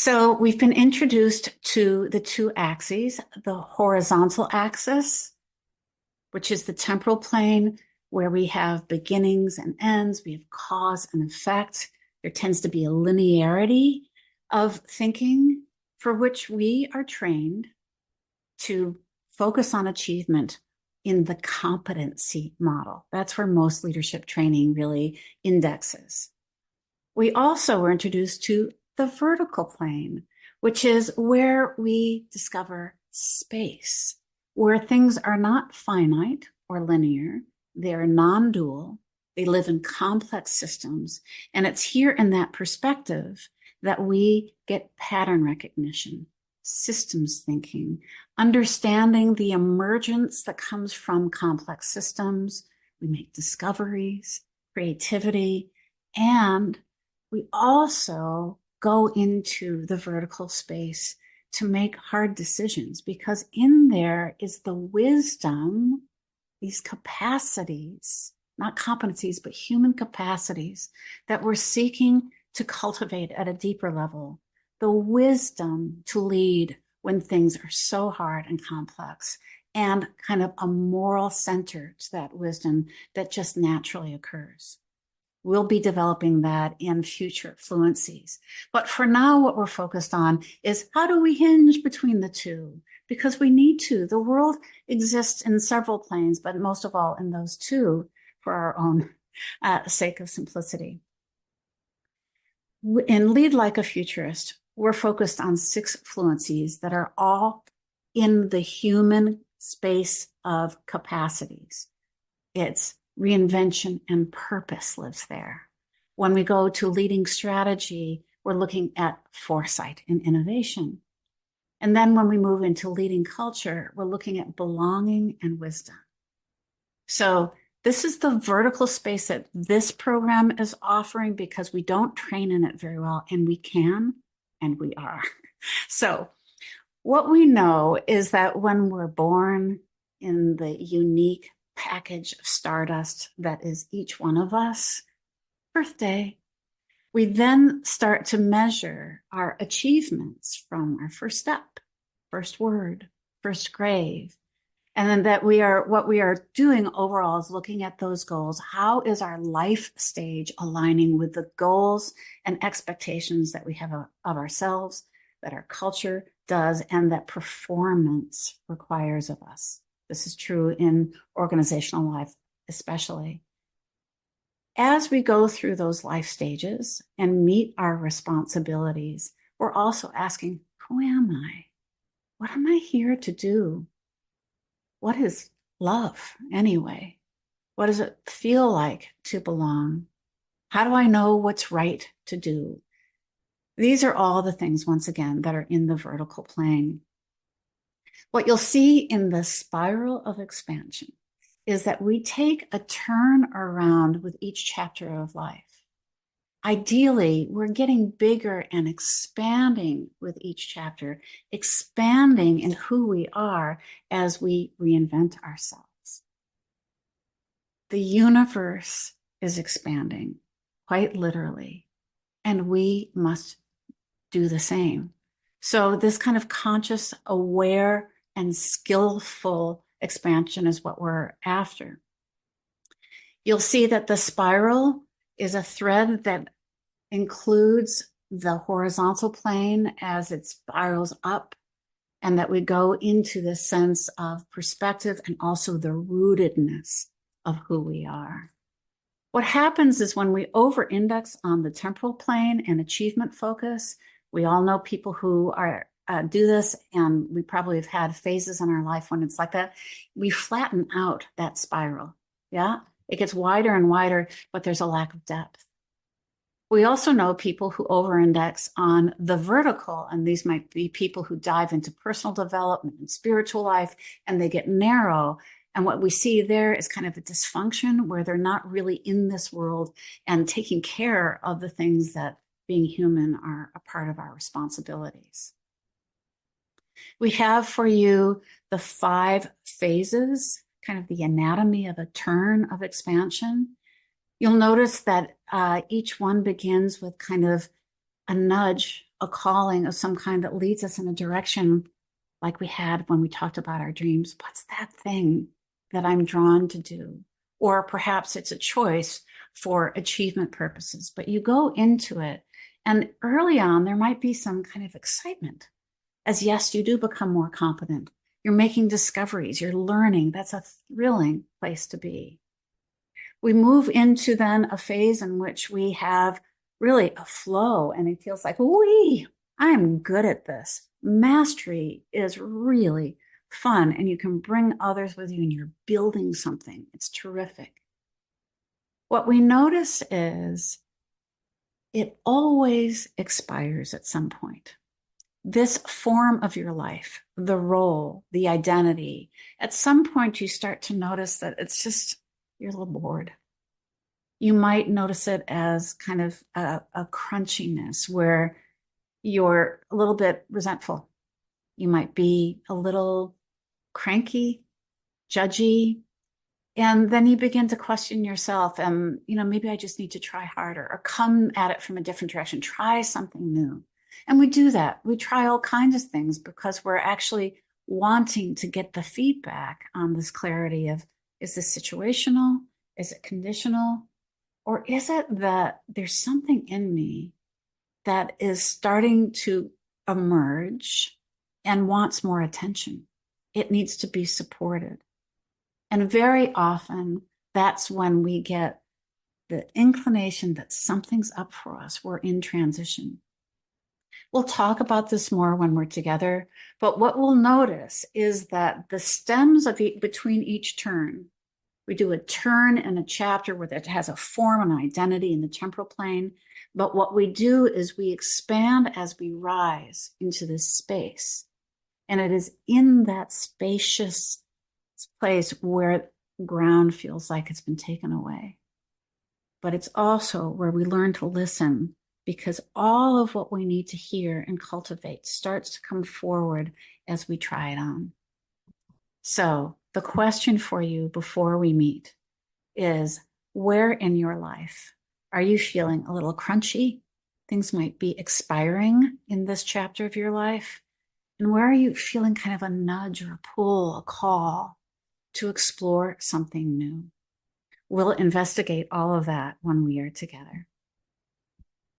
So we've been introduced to the two axes, the horizontal axis, which is the temporal plane, where we have beginnings and ends, we have cause and effect. There tends to be a linearity of thinking for which we are trained to focus on achievement in the competency model. That's where most leadership training really indexes. We also were introduced to the vertical plane, which is where we discover space, where things are not finite or linear, they are non-dual, they live in complex systems, and it's here in that perspective that we get pattern recognition, systems thinking, understanding the emergence that comes from complex systems. We make discoveries, creativity, and we also go into the vertical space to make hard decisions, because in there is the wisdom, these capacities, not competencies, but human capacities that we're seeking to cultivate at a deeper level. The wisdom to lead when things are so hard and complex, and kind of a moral center to that wisdom that just naturally occurs. We'll be developing that in future fluencies. But for now, what we're focused on is how do we hinge between the two? Because we need to. The world exists in several planes, but most of all in those two for our own sake of simplicity. In Lead Like a Futurist, we're focused on 6 fluencies that are all in the human space of capacities. It's reinvention and purpose lives there. When we go to leading strategy, we're looking at foresight and innovation. And then when we move into leading culture, we're looking at belonging and wisdom. So this is the vertical space that this program is offering, because we don't train in it very well, and we can, and we are. So what we know is that when we're born in the unique package of stardust that is each one of us, birthday, we then start to measure our achievements from our first step, first word, first grave. And then that what we are doing overall is looking at those goals. How is our life stage aligning with the goals and expectations that we have of ourselves, that our culture does, and that performance requires of us? This is true in organizational life, especially. As we go through those life stages and meet our responsibilities, we're also asking, who am I? What am I here to do? What is love anyway? What does it feel like to belong? How do I know what's right to do? These are all the things, once again, that are in the vertical plane. What you'll see in the spiral of expansion is that we take a turn around with each chapter of life. Ideally, we're getting bigger and expanding with each chapter, expanding in who we are as we reinvent ourselves. The universe is expanding, quite literally, and we must do the same. So this kind of conscious, aware, and skillful expansion is what we're after. You'll see that the spiral is a thread that includes the horizontal plane as it spirals up, and that we go into the sense of perspective and also the rootedness of who we are. What happens is when we over-index on the temporal plane and achievement focus, we all know people who are do this, and we probably have had phases in our life when it's like that. We flatten out that spiral. Yeah, it gets wider and wider, but there's a lack of depth. We also know people who over-index on the vertical, and these might be people who dive into personal development and spiritual life, and they get narrow. And what we see there is kind of a dysfunction where they're not really in this world and taking care of the things that being human are a part of our responsibilities. We have for you the 5 phases, kind of the anatomy of a turn of expansion. You'll notice that each one begins with kind of a nudge a calling of some kind that leads us in a direction like we had when we talked about our dreams. What's that thing that I'm drawn to do? Or perhaps it's a choice for achievement purposes, but you go into it, and early on, there might be some kind of excitement as yes, you do become more competent. You're making discoveries, you're learning. That's a thrilling place to be. We move into then a phase in which we have really a flow, and it feels like, wee, I'm good at this. Mastery is really fun, and you can bring others with you, and you're building something. It's terrific. What we notice is it always expires at some point. This form of your life, the role, the identity, at some point you start to notice that it's just, you're a little bored. You might notice it as kind of a crunchiness where you're a little bit resentful. You might be a little cranky, judgy, and then you begin to question yourself. And, maybe I just need to try harder or come at it from a different direction, try something new. And we do that. We try all kinds of things because we're actually wanting to get the feedback on this clarity of, is this situational? Is it conditional? Or is it that there's something in me that is starting to emerge and wants more attention? It needs to be supported. And very often, that's when we get the inclination that something's up for us. We're in transition. We'll talk about this more when we're together, but what we'll notice is that the stems of between each turn, we do a turn in a chapter where it has a form and identity in the temporal plane, but what we do is we expand as we rise into this space. And it is in that spacious place where ground feels like it's been taken away. But it's also where we learn to listen, because all of what we need to hear and cultivate starts to come forward as we try it on. So the question for you before we meet is, where in your life are you feeling a little crunchy? Things might be expiring in this chapter of your life. And where are you feeling kind of a nudge or a pull, a call to explore something new? We'll investigate all of that when we are together.